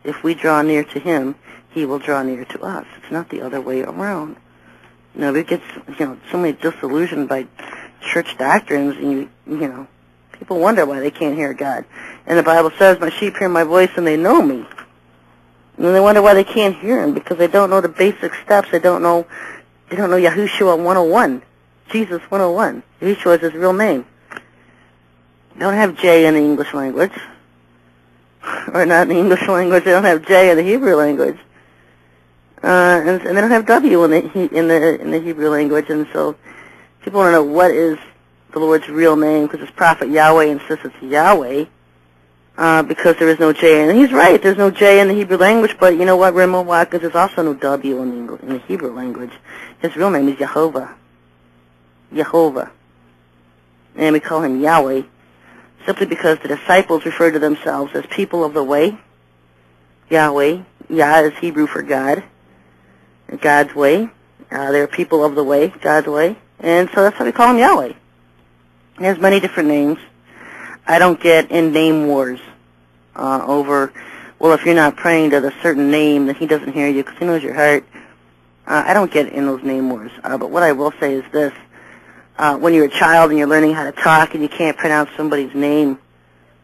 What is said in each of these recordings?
if we draw near to him, he will draw near to us. It's not the other way around. We get so many disillusioned by church doctrines, and people wonder why they can't hear God. And the Bible says, "My sheep hear my voice, and they know me." And they wonder why they can't hear him, because they don't know the basic steps. They don't know Yahushua 101, Jesus 101. Yahushua is his real name. They don't have J in the English language, or not in the English language. They don't have J in the Hebrew language, and they don't have W in the Hebrew language. And so people want to know what is the Lord's real name, because his prophet Yahweh insists it's Yahweh, because there is no J. And he's right, there's no J in the Hebrew language, but you know what, Raymond Watkins, there's also no W in the Hebrew language. His real name is Jehovah. Jehovah. And we call him Yahweh simply because the disciples refer to themselves as people of the way. Yahweh. Yah is Hebrew for God. God's way. They're people of the way, God's way. And so that's why we call him Yahweh. He has many different names. I don't get in name wars over, well, if you're not praying to the certain name, then he doesn't hear you because he knows your heart. I don't get in those name wars. But what I will say is this. When you're a child and you're learning how to talk and you can't pronounce somebody's name,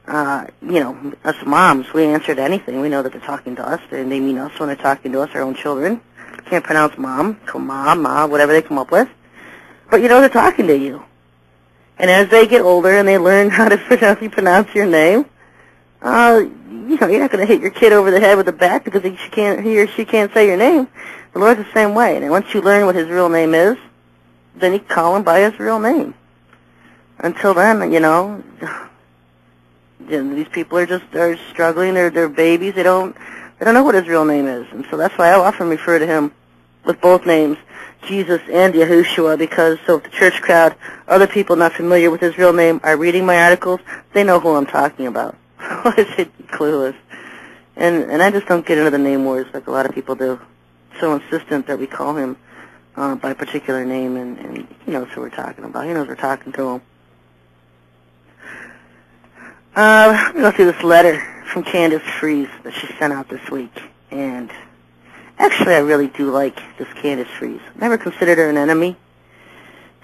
us moms, we answer to anything. We know that they're talking to us, and they mean us when they're talking to us, our own children. Can't pronounce mom, ma, whatever they come up with. But you know they're talking to you. And as they get older and they learn how to pronounce your name, you're not going to hit your kid over the head with a bat because he or she can't say your name. The Lord's the same way. And once you learn what his real name is, then you call him by his real name. Until then, these people are struggling. They're babies. They don't know what his real name is. And so that's why I often refer to him with both names, Jesus and Yahushua, because so if the church crowd, other people not familiar with his real name, are reading my articles, they know who I'm talking about. Otherwise they'd be clueless. And I just don't get into the name wars like a lot of people do. So insistent that we call him by a particular name, and he knows who we're talking about. He knows we're talking to him. Let me go through this letter from Candice Fries that she sent out this week. And actually, I really do like this Candice Fries. Never considered her an enemy.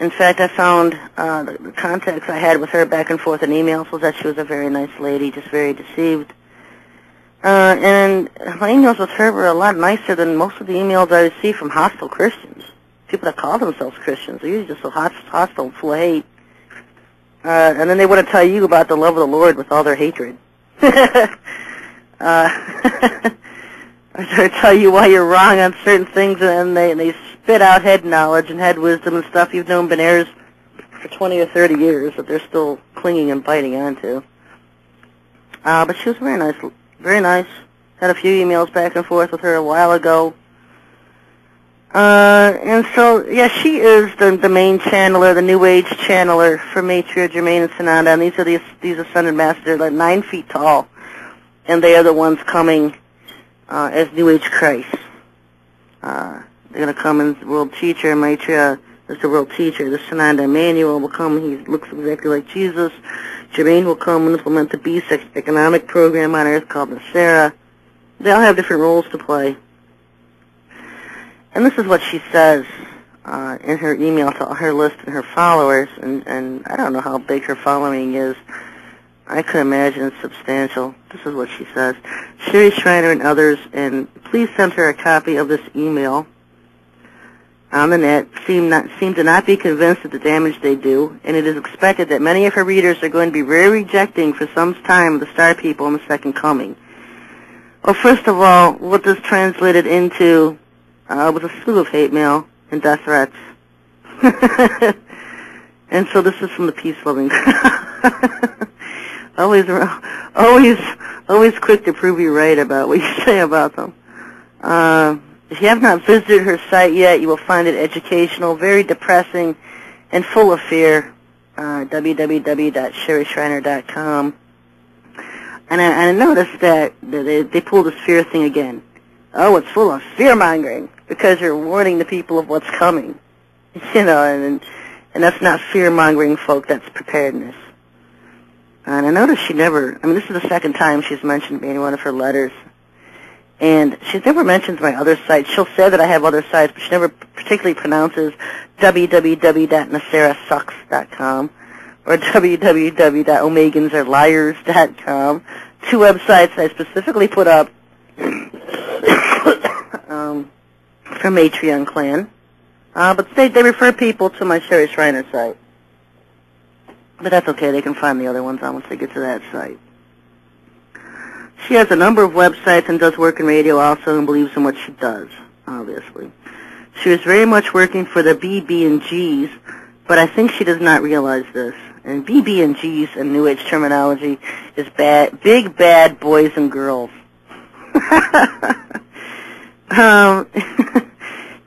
In fact, I found the contacts I had with her back and forth in emails was that she was a very nice lady, just very deceived. And my emails with her were a lot nicer than most of the emails I receive from hostile Christians. People that call themselves Christians. They're usually just so hostile and full of hate. And then they want to tell you about the love of the Lord with all their hatred. Or tell you why you're wrong on certain things, and they spit out head knowledge and head wisdom and stuff you've known been heirs for 20 or 30 years that they're still clinging and biting onto. But she was very nice. Very nice. Had a few emails back and forth with her a while ago. And so, yeah, she is the main channeler, the New Age channeler for Maitreya, Germain, and Sananda. And these ascended masters are 9 feet tall, and they are the ones coming as New Age Christ. They're going to come as world teacher. Maitreya is the world teacher. The Sananda Emmanuel will come. He looks exactly like Jesus. Germain will come and implement the beast economic program on Earth called Nasera. They all have different roles to play. And this is what she says in her email to her list and her followers, and I don't know how big her following is. I could imagine it's substantial. This is what she says. Cherie Shrine and others, and please send her a copy of this email on the net, seem to not be convinced of the damage they do, and it is expected that many of her readers are going to be very rejecting for some time of the Star People and the Second Coming. Well, first of all, what this translated into was a slew of hate mail and death threats. And so this is from the peace-loving always quick to prove you right about what you say about them. If you have not visited her site yet, you will find it educational, very depressing, and full of fear. www.SherryShriner.com. And I noticed that they pulled this fear thing again. Oh, it's full of fear-mongering because you're warning the people of what's coming. And that's not fear-mongering, folk. That's preparedness. And I noticed this is the second time she's mentioned me in one of her letters. And she never mentions my other sites. She'll say that I have other sites, but she never particularly pronounces www.naserasucks.com or www.omegansareliars.com. Two websites I specifically put up from Matreon Clan. But they refer people to my Cherie Shrine site. But that's okay. They can find the other ones on once they get to that site. She has a number of websites and does work in radio also and believes in what she does, obviously. She was very much working for the BB&Gs, but I think she does not realize this. And BB&Gs in New Age terminology is big bad boys and girls.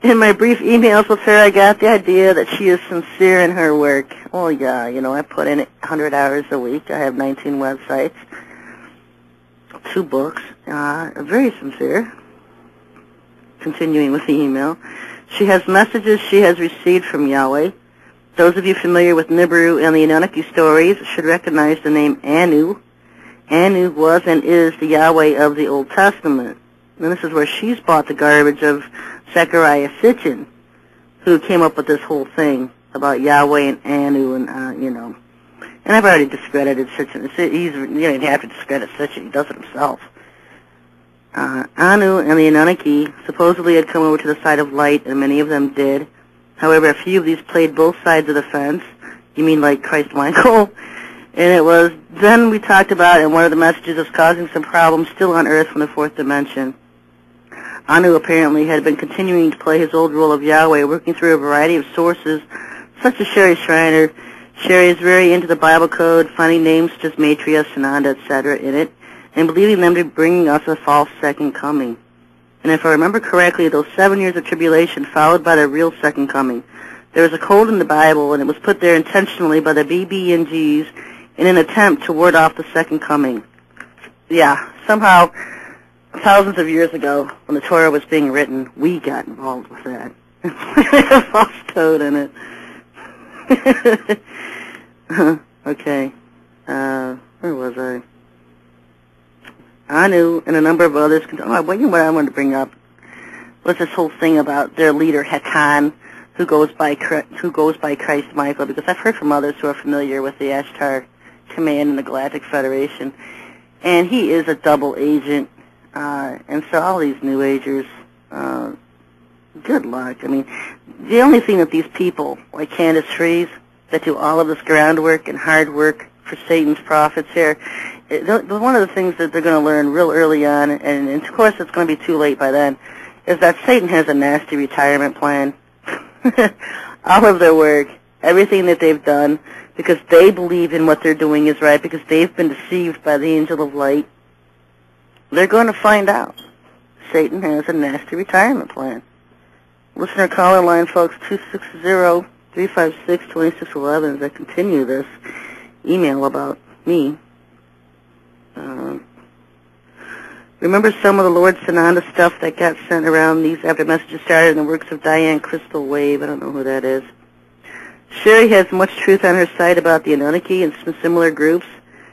In my brief emails with her, I got the idea that she is sincere in her work. Well, yeah, I put in 100 hours a week. I have 19 websites, 2 books. Very sincere. Continuing with the email. She has messages she has received from Yahweh. Those of you familiar with Nibiru and the Anunnaki stories should recognize the name Anu. Anu was and is the Yahweh of the Old Testament. And this is where she's bought the garbage of Zechariah Sitchin, who came up with this whole thing about Yahweh and Anu and, And I've already discredited Sitchin. You don't have to discredit Sitchin. He does it himself. Anu and the Anunnaki supposedly had come over to the side of light, and many of them did. However, a few of these played both sides of the fence. You mean like Christ Michael? And it was then we talked about, and one of the messages was causing some problems still on Earth from the 4th dimension. Anu apparently had been continuing to play his old role of Yahweh, working through a variety of sources, such as Cherie Shrine. Cherie is very into the Bible code, finding names such as Maitreya, Sananda, etc. in it, and believing them to be bringing us a false second coming. And if I remember correctly, those 7 years of tribulation followed by the real second coming. There was a code in the Bible, and it was put there intentionally by the BB&Gs in an attempt to ward off the second coming. Yeah, somehow, thousands of years ago, when the Torah was being written, we got involved with that. A false code in it. Okay. Where was I? Anu and a number of others. What I wanted to bring up was this whole thing about their leader Hatan, who goes by Christ Michael, because I've heard from others who are familiar with the Ashtar Command and the Galactic Federation, and he is a double agent. And so all these New Agers, good luck. I mean, the only thing that these people, like Candice Fries, that do all of this groundwork and hard work for Satan's prophets here, one of the things that they're going to learn real early on, and of course it's going to be too late by then, is that Satan has a nasty retirement plan. All of their work, everything that they've done, because they believe in what they're doing is right, because they've been deceived by the angel of light, they're going to find out. Satan has a nasty retirement plan. Listener caller line, folks, 260-356-2611 as I continue this email about me. Remember some of the Lord Sananda stuff that got sent around these after messages started in the works of Diane Crystal Wave? I don't know who that is. Cherie has much truth on her site about the Anunnaki and some similar groups.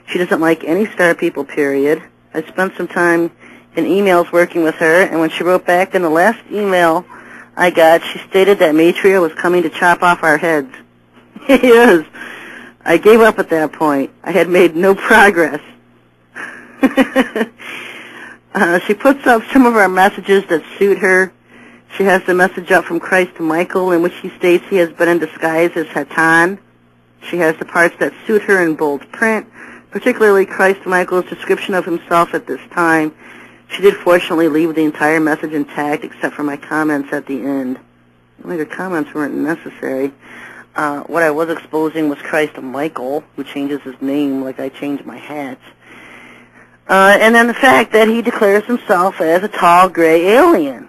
She doesn't like any star people, period. I spent some time in emails working with her, and when she wrote back in the last email I got, she stated that Maitreya was coming to chop off our heads. He is. I gave up at that point. I had made no progress. She puts up some of our messages that suit her. She has the message up from Christ Michael, in which he states he has been in disguise as Hatan. She has the parts that suit her in bold print, particularly Christ Michael's description of himself at this time. She did fortunately leave the entire message intact, except for my comments at the end. Well, her comments weren't necessary. What I was exposing was Christ Michael, who changes his name like I change my hat. And then the fact that he declares himself as a tall, gray alien.